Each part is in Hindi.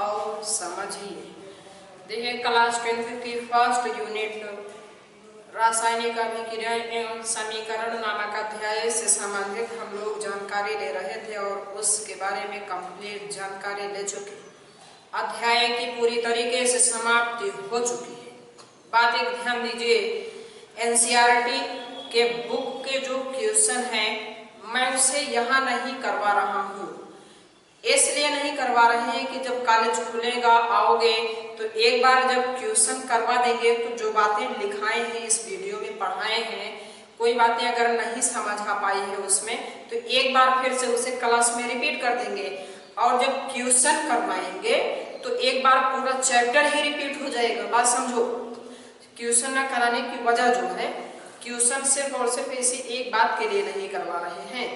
और समझिए। देखिए क्लास 10th की फर्स्ट यूनिट रासायनिक अभिक्रिया एवं समीकरण नामक अध्याय से संबंधित हम लोग जानकारी ले रहे थे और उसके बारे में कंप्लीट जानकारी ले चुके। अध्याय की पूरी तरीके से समाप्ति हो चुकी है। बात एक ध्यान दीजिए, एनसीईआरटी के बुक के जो क्वेश्चन हैं मैं उसे यहाँ नहीं करवा रहा हूँ। इसलिए नहीं करवा रहे हैं कि जब कॉलेज खुलेगा आओगे तो एक बार जब क्वेश्चन करवा देंगे तो जो बातें लिखाए हैं इस वीडियो में पढ़ाए हैं, कोई बातें अगर नहीं समझ आ पाई है उसमें तो एक बार फिर से उसे क्लास में रिपीट कर देंगे और जब क्वेश्चन करवाएंगे तो एक बार पूरा चैप्टर ही रिपीट हो जाएगा। बात समझो, क्वेश्चन न कराने की वजह जो है, क्वेश्चन सिर्फ और सिर्फ इसी एक बात के लिए नहीं करवा रहे हैं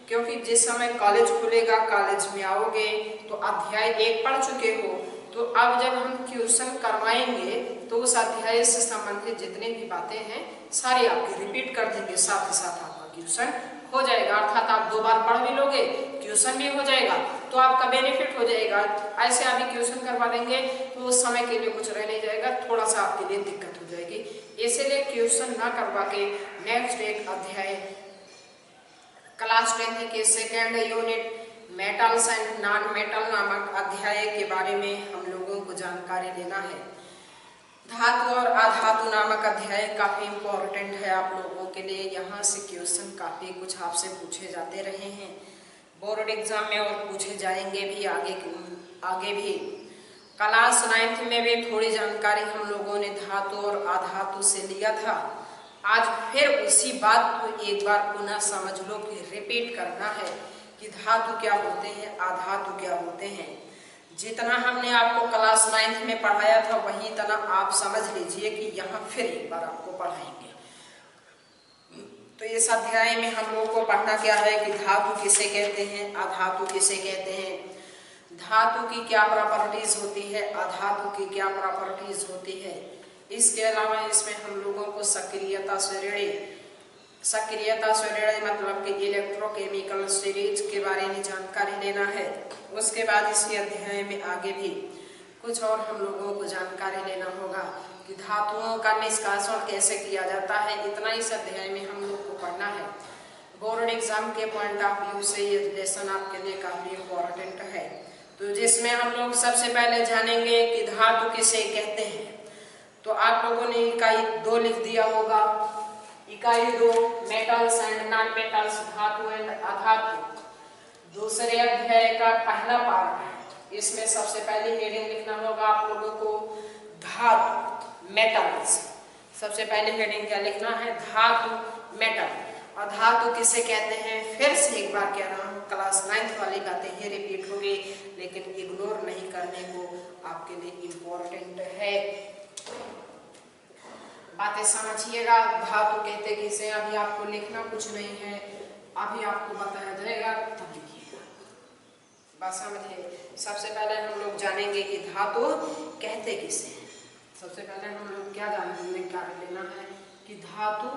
क्योंकि जिस समय कॉलेज खुलेगा, कॉलेज में आओगे तो अध्याय 1 पढ़ चुके हो, तो अब जब हम क्वेश्चन करवाएंगे तो उस अध्याय से संबंधित जितनी भी बातें हैं सारी आपकी रिपीट कर देंगे, साथ ही साथ आपका क्वेश्चन हो जाएगा। अर्थात आप 2 बार पढ़ भी लोगे, क्वेश्चन भी हो जाएगा, तो आपका बेनिफिट हो जाएगा। ऐसे अभी क्वेश्चन करवा देंगे तो उस समय के लिए कुछ रह नहीं जाएगा, थोड़ा सा आपके लिए दिक्कत हो जाएगी। इसीलिए क्वेश्चन ना करवा के नेक्स्ट एक अध्याय क्लास 10th के second unit metals and non metal नामक अध्याय के बारे में हम लोगों को जानकारी लेना है। धातु और अधातु नामक अध्याय काफी इम्पोर्टेंट है आप लोगों के लिए। यहाँ से क्वेश्चन काफी कुछ आपसे पूछे जाते रहे हैं बोर्ड एग्जाम में और पूछे जाएंगे भी आगे भी। क्लास 9th में भी थोड़ी जानकारी हम लोगों ने धातु और अधातु से लिया था। आज फिर उसी बात को एक बार पुनः समझ लो कि रिपीट करना है कि धातु क्या होते हैं, अधातु क्या होते हैं। जितना हमने आपको क्लास 9th में पढ़ाया था वही इतना आप समझ लीजिए कि यहाँ फिर एक बार आपको पढ़ाएंगे। तो इस अध्याय में हम लोग को पढ़ना क्या है कि धातु किसे कहते हैं, अधातु किसे कहते हैं, धातु की क्या प्रॉपर्टीज होती है, अधातु की क्या प्रॉपर्टीज होती है। इसके अलावा इसमें हम लोगों को सक्रियता श्रेणी मतलब कि इलेक्ट्रोकेमिकल सीरीज के बारे में जानकारी लेना है। उसके बाद इसी अध्याय में आगे भी कुछ और हम लोगों को जानकारी लेना होगा कि धातुओं का निष्कासन कैसे किया जाता है। इतना इस अध्याय में हम लोग को पढ़ना है। बोर्ड एग्जाम के पॉइंट ऑफ व्यू से ये लेसन आपके लिए काफी इम्पोर्टेंट है। तो जिसमें हम लोग सबसे पहले जानेंगे कि धातु किसे कहते हैं। तो आप लोगों ने इकाई 2 लिख दिया होगा। इकाई 2 मेटल्स एंड नॉन मेटल्स, धातु एंड अधातु। दूसरे अध्याय का पहला पार्ट है। इसमें सबसे पहली हेडिंग लिखना होगा आप लोगों को धातु मेटल्स। सबसे पहले हेडिंग क्या लिखना है, धातु मेटल। और धातु किसे कहते हैं फिर से एक बार कह रहा हूँ, क्लास 9th वाली बातें ही रिपीट होगी लेकिन इग्नोर नहीं करने को आपके लिए इम्पोर्टेंट है। बातें समझिएगा। धातु कहते किसे, अभी आपको लिखना कुछ नहीं है, अभी आपको बताया जाएगा तब लिखिएगा। बात समझिए। सबसे पहले हम लोग जानेंगे कि धातु कहते किसे हैं। सबसे पहले हम लोग क्या लेना है कि धातु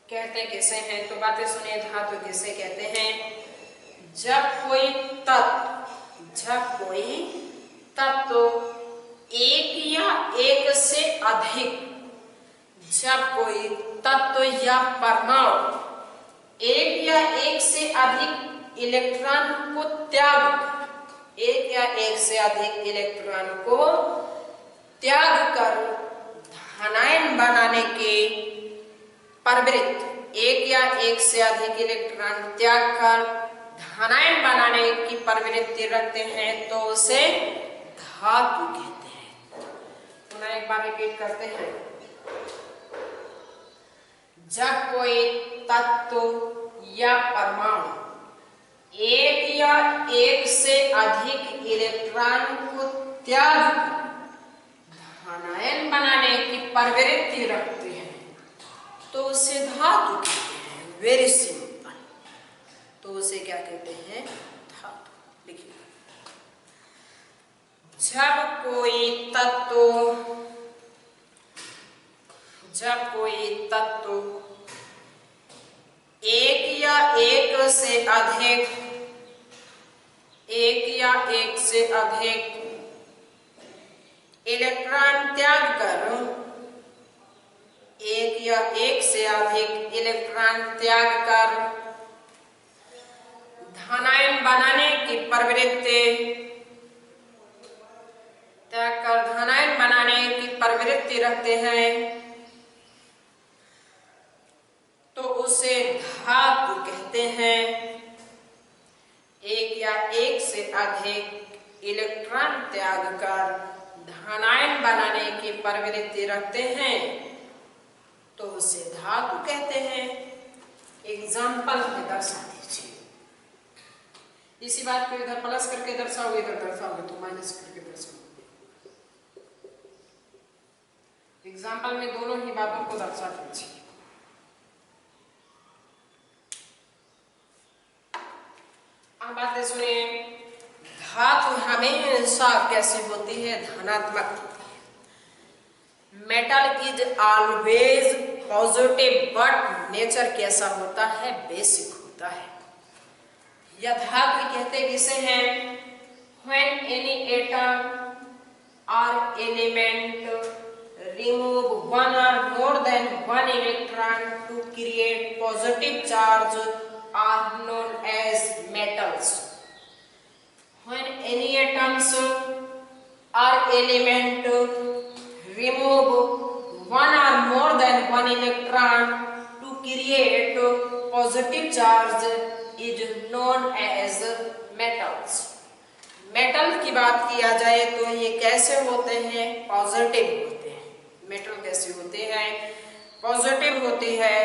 कहते किसे हैं। तो बातें सुनिए, धातु किसे कहते हैं, जब कोई तत्व एक या एक से अधिक, जब कोई तत्व या परमाणु एक या एक से अधिक इलेक्ट्रॉन को एक या एक से अधिक इलेक्ट्रॉन को त्याग कर धनायन बनाने के प्रवृत्ति, एक या एक से अधिक इलेक्ट्रॉन त्याग कर धनायन बनाने की प्रवृत्ति रखते हैं तो उसे धातु कहते हैं। पुनः एक बार रिपीट करते हैं। जब कोई तत्व या परमाणु एक या एक से अधिक इलेक्ट्रॉन को त्याग धनायन बनाने की प्रवृत्ति रखते हैं तो उसे धातु कहते हैं। Very simple. तो उसे क्या कहते हैं, धातु। लिखिए, जब कोई तत्व एक या एक से अधिक एक या एक से अधिक इलेक्ट्रॉन त्याग कर, एक या एक से अधिक इलेक्ट्रॉन त्याग कर धनायन बनाने की प्रवृत्ति, त्याग कर धनायन बनाने की प्रवृत्ति रखते हैं तो उसे धातु कहते हैं। एक या एक से अधिक इलेक्ट्रॉन त्याग कर धनायन बनाने की प्रवृत्ति रखते हैं तो उसे धातु कहते हैं। एग्जाम्पल में दर्शा दीजिए। इसी बात को इधर प्लस करके दर्शाओगे, इधर दर्शाओगे तो माइनस करके दर्शाओगे। एग्जाम्पल में दोनों ही बातों को दर्शा दीजिए। अब बातें सुनिए। धातु हमेशा कैसी होती है? धनात्मक होती है। Metal is always positive but nature कैसा होता है? बेसिक होता है। यह धातु कहते किसे हैं? When any atom or element remove one or more than one electron to create positive charge are known as metals. When any atoms or element remove one or more than one electron to create positive charge is known as metals. Metal की बात किया जाए तो ये कैसे होते हैं? पॉजिटिव होते हैं। मेटल कैसे होते हैं? पॉजिटिव होती है।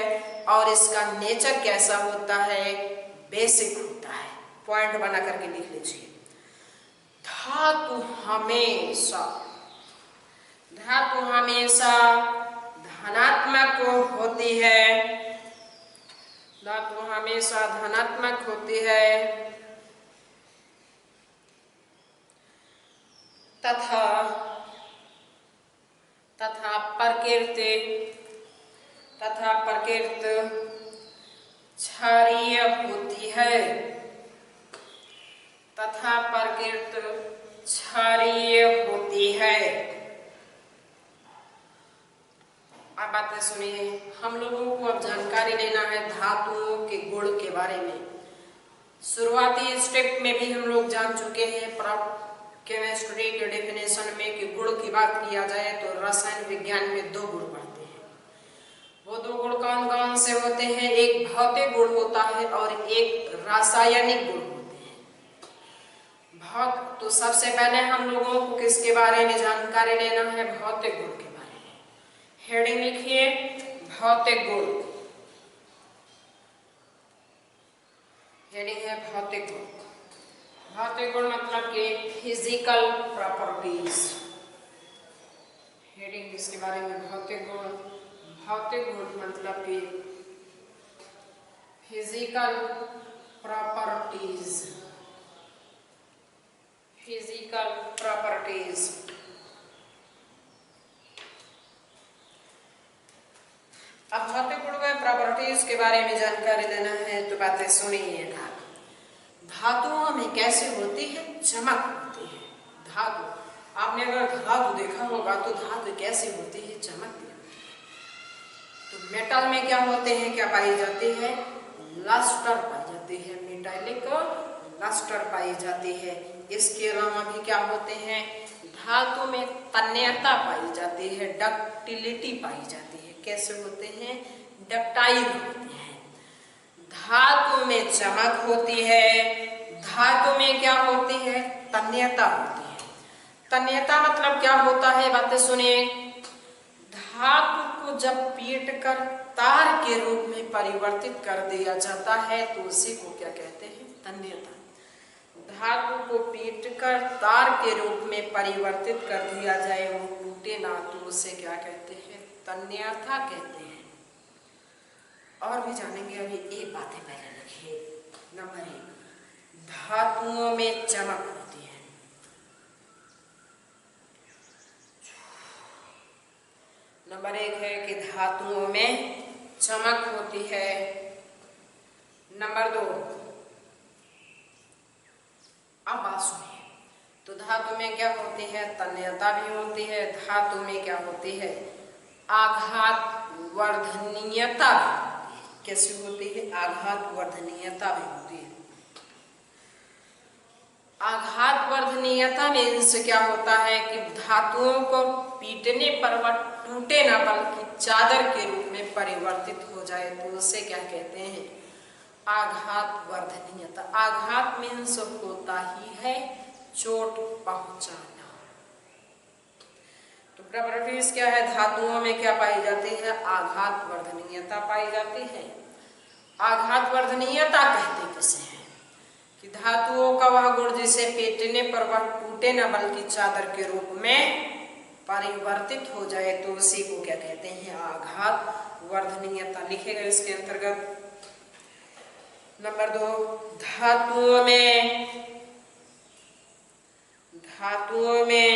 और इसका नेचर कैसा होता है? बेसिक होता है। पॉइंट बना करके लिख लीजिए। धातु हमेशा धनात्मक होती है। धातु हमेशा धनात्मक होती है तथा प्रकृति क्षारीय होती है। तथा प्रकृति क्षारीय होती है। अब बातें सुनिए। हम लोगों को अब जानकारी लेना है धातुओं के गुण के बारे में। शुरुआती स्टेप में भी हम लोग जान चुके हैं केमिस्ट्री के डेफिनेशन में कि गुण की बात किया जाए तो रसायन विज्ञान में दो गुण पढ़ते हैं। वो दो गुण कौन कौन से होते हैं? एक भौतिक गुण होता है और एक रासायनिक गुण होते हैं। तो सबसे पहले हम लोगों को किसके बारे में जानकारी लेना है? भौतिक गुण के बारे में। हेडिंग लिखिए, भौतिक गुण। हेडिंग है भौतिक गुण। भौतिक गुण मतलब कि फिजिकल प्रॉपर्टीज। हेडिंग इसके बारे में भौतिक गुण। भौतिक गुण मतलब कि फिजिकल प्रॉपर्टीज। Physical properties. अब भौतिक गुण में प्रॉपर्टीज के बारे में जानकारी लेना है तो बातें सुनिए। धातुओं में कैसे होती है? चमक होती है। धातु, आपने अगर धातु देखा होगा तो धातु कैसे होती है? चमकती है। तो मेटल में क्या होते हैं? क्या पाई जाती है? लस्टर पाई जाती है। मेटालिक लस्टर पाई जाती है। इसके अलावा भी क्या होते हैं? धातु में तन्यता पाई जाती है। डक्टिलिटी पाई जाती है। कैसे होते हैं? डक्टाइल होते हैं। धातु में चमक होती है। धातु में क्या होती है? तन्यता होती है। तन्यता मतलब क्या होता है? बातें सुनिए। धातु को जब पीट कर तार के रूप में परिवर्तित कर दिया जाता है तो उसी को क्या कहते हैं? तन्यता। धातु को पीट कर तार के रूप में परिवर्तित कर दिया जाए, वो टूटे ना, तो उसे क्या कहते हैं? तन्यता कहते हैं। और भी जानेंगे। अभी एक बातें पहले लिखिए। नंबर 1, धातुओं में चमक होती है। नंबर 1 है कि धातुओं में चमक होती है। नंबर 2, अब बात सुनिए, तो धातु में क्या होती है, तन्यता भी होती है। धातु में क्या होती है, आघात वर्धनीयता भी होती है। कैसी होती है, आघात वर्धनीयता भी होती है। आघात वर्धनीयता में इनसे क्या होता है कि धातुओं को पीटने पर वह टूटे न बल्कि चादर के रूप में परिवर्तित हो जाए, तो उसे क्या कहते हैं, आघात वर्धनीयता। आघात मीन्स होता ही है चोट पहुंचाना। तो प्रॉपर्टीज क्या है, धातुओं में क्या पाई जाती है, आघात वर्धनीयता पाई जाती है। आघात वर्धनीयता कहते किसे हैं कि धातुओं का वह गुण जिसे पीटने पर वह टूटे न बल्कि चादर के रूप में परिवर्तित हो जाए, तो उसी को क्या कहते हैं, आघात वर्धनीयता। लिखेगा इसके अंतर्गत नंबर 2, धातुओं में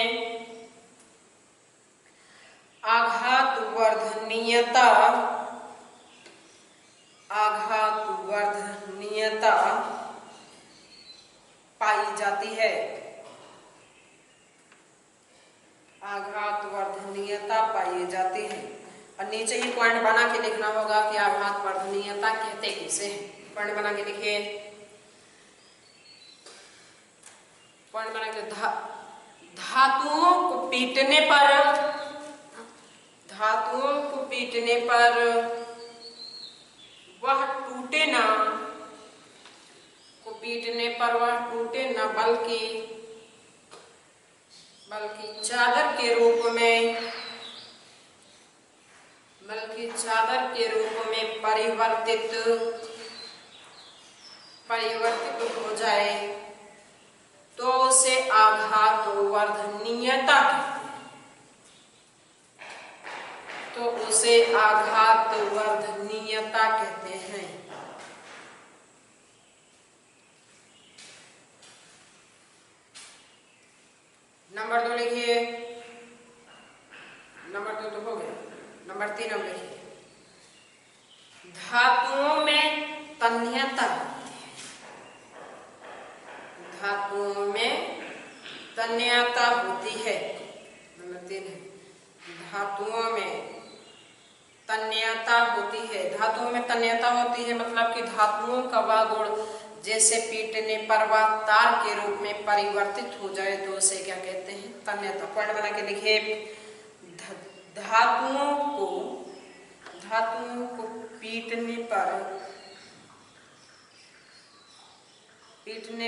आघात वर्धनीयता पाई जाती है। आघात वर्धनीयता पाई जाती है। और नीचे ही पॉइंट बना के लिखना होगा कि आघात वर्धनीयता कहते किसे हैं। पॉइंट बना के लिखिए, पॉइंट बना के, धातुओं को पीटने पर वह टूटे न बल्कि चादर के रूप में परिवर्तित हो जाए, तो उसे आघात वर्धनीयता कहते हैं। नंबर 2 लिखिए, नंबर 2 तो हो गया। नंबर 3 अब लिखिए, धातुओं में तन्यता होती है। धातुओं में तन्यता होती है। नंबर 3 है, धातुओं में तन्यता होती है। धातुओं में तन्यता होती है मतलब कि धातुओं का वह गुण जैसे पीटने पर वह तार के रूप में परिवर्तित हो जाए, तो उसे क्या कहते हैं, तन्यता। पॉइंट बना के लिखिए, धातुओं को पीटने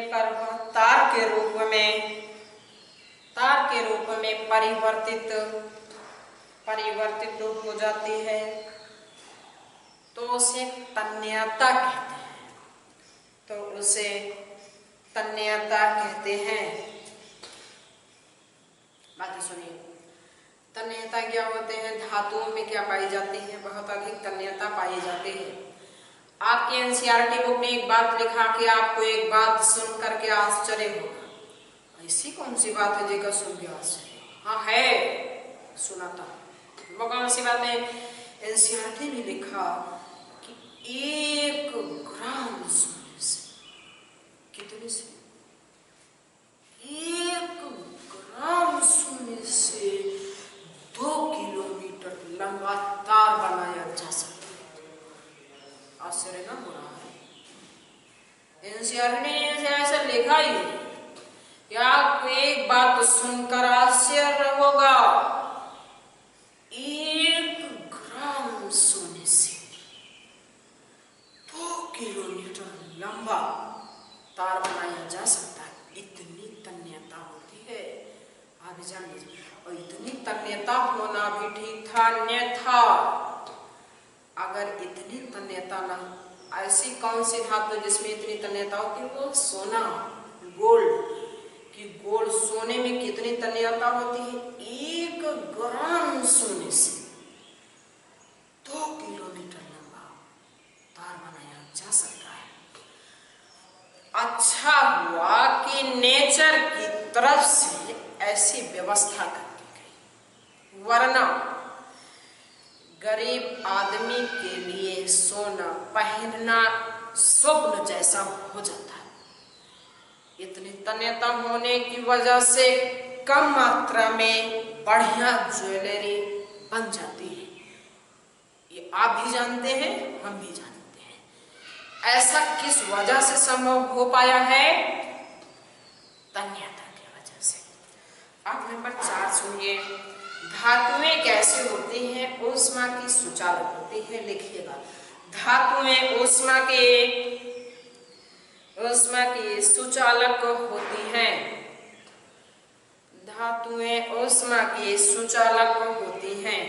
पर वह तार के रूप में परिवर्तित हो जाती है, तो उसे तन्यता कहते हैं। बातें सुनिए, तन्यता क्या होते हैं, धातुओं में क्या पाई जाती है, बहुत अधिक तन्यता पाई जाती है। आपकी एनसीईआरटी बुक में एक बात लिखा कि आपको एक बात सुन करके आश्चर्य होगा। ऐसी कौन सी बात है जेकर सुन के आश्चर्य? हाँ है, सुनाता। वो कौन सी बात है? एनसीईआरटी में लिखा कि 1 ग्राम सोने से, कितने से, 1 ग्राम सोने से 2 किलोमीटर लंबा तार बनाया जा सकता है। आश्चर्य ना हो रहा है? एनसीईआरटी ने ऐसा लिखा ही कि आपको एक बात सुनकर आश्चर्य होगा, 1 ग्राम सोने से 2 किलोमीटर लंबा तार बनाया जा सकता है। इतनी तन्यता होती है, आप जान लीजिए। और इतनी तन्यता होना भी ठीक था, अन्यथा अगर इतनी तन्यता ना, ऐसी कौन सी धातु जिसमें इतनी तन्यता होती है, वो सोना, गोल्ड की। गोल्ड, सोने में कितनी तन्यता होती है, 1 ग्राम सोने से 2 किलोमीटर लंबा तार बनाया जा सकता है। अच्छा हुआ कि नेचर की तरफ से ऐसी व्यवस्था कर दी गई, वरना गरीब आदमी के लिए सोना पहनना स्वप्न जैसा हो जाता है। इतनी तन्यता होने की वजह से कम मात्रा में बढ़िया ज्वेलरी बन जाती है। ये आप भी जानते हैं, हम भी जानते हैं। ऐसा किस वजह से संभव हो पाया है? तन्यता की वजह से। अब नंबर 4 सुनिए, धातुएं कैसे होती हैं? ऊष्मा की सुचालक होती है। लिखिएगा, धातुएं ऊष्मा की सुचालक होती हैं। धातुएं ऊष्मा की सुचालक होती हैं।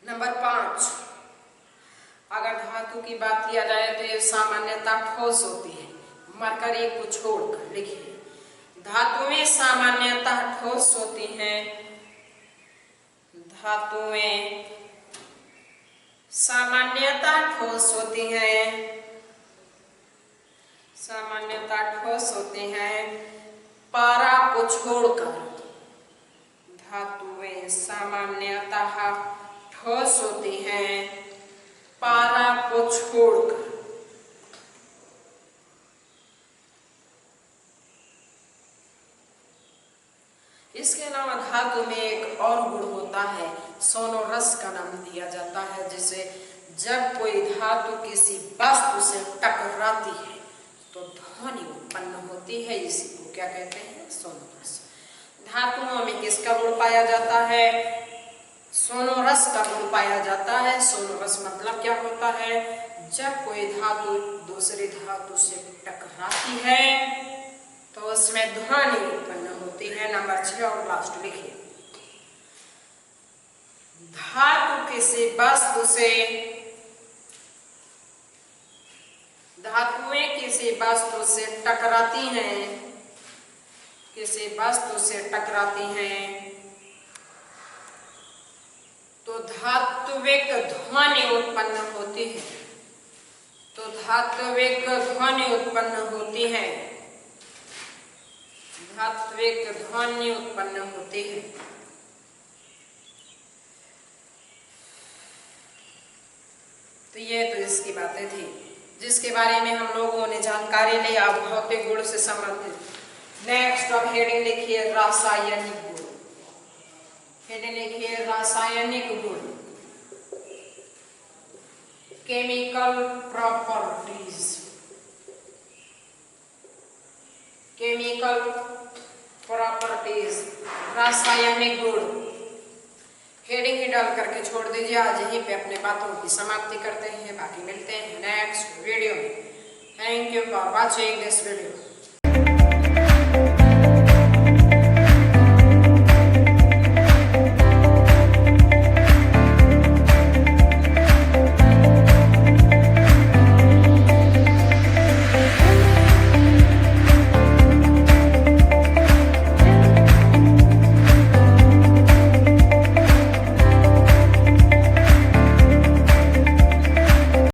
नंबर 5, अगर धातु की बात किया जाए तो ये सामान्यतः ठोस होती है, मरकरी को छोड़कर। लिखिए, धातुएं सामान्यतः ठोस होती हैं। धातुएं सामान्यतः ठोस होती हैं। सामान्यतः ठोस होती हैं, पारा को छोड़कर। धातुएं सामान्यतः ठोस होती हैं, पारा को छोड़कर। इसके अलावा धातु में एक और गुण होता है, सोनोरस का नाम दिया जाता है, जिसे जब कोई धातु किसी वस्तु से टकराती है तो ध्वनि उत्पन्न होती है। इसी को क्या कहते हैं? सोनोरस। धातुओं में किसका गुण पाया जाता है? सोनोरस का गुण पाया जाता है। सोनोरस मतलब क्या होता है? जब कोई धातु दूसरी धातु से टकराती है तो उसमें ध्वनि उत्पन्न होती है। नंबर 6 और लास्ट लिखिए, धातुएं किसी वस्तु से टकराती हैं, किसी वस्तु से टकराती हैं तो धात्विक ध्वनि उत्पन्न होती है। तो धात्विक ध्वनि उत्पन्न होती है। धात्विक ध्वनि उत्पन्न होती है। तो ये तो इसकी बातें थी जिसके बारे में हम लोगों ने जानकारी ली अब भौतिक गुण से संबंधित। नेक्स्ट अब हेडिंग लिखिए, रासायनिक गुण। हेडिंग लिखिए, रासायनिक गुण। Chemical properties. केमिकल प्रॉपर्टीज, रासायनिक गुण। हेडिंग ही डाल करके छोड़ दीजिए। आज यहीं पे अपने बातों की समाप्ति करते हैं, बाकी मिलते हैं नेक्स्ट वीडियो में। Thank you for watching this video.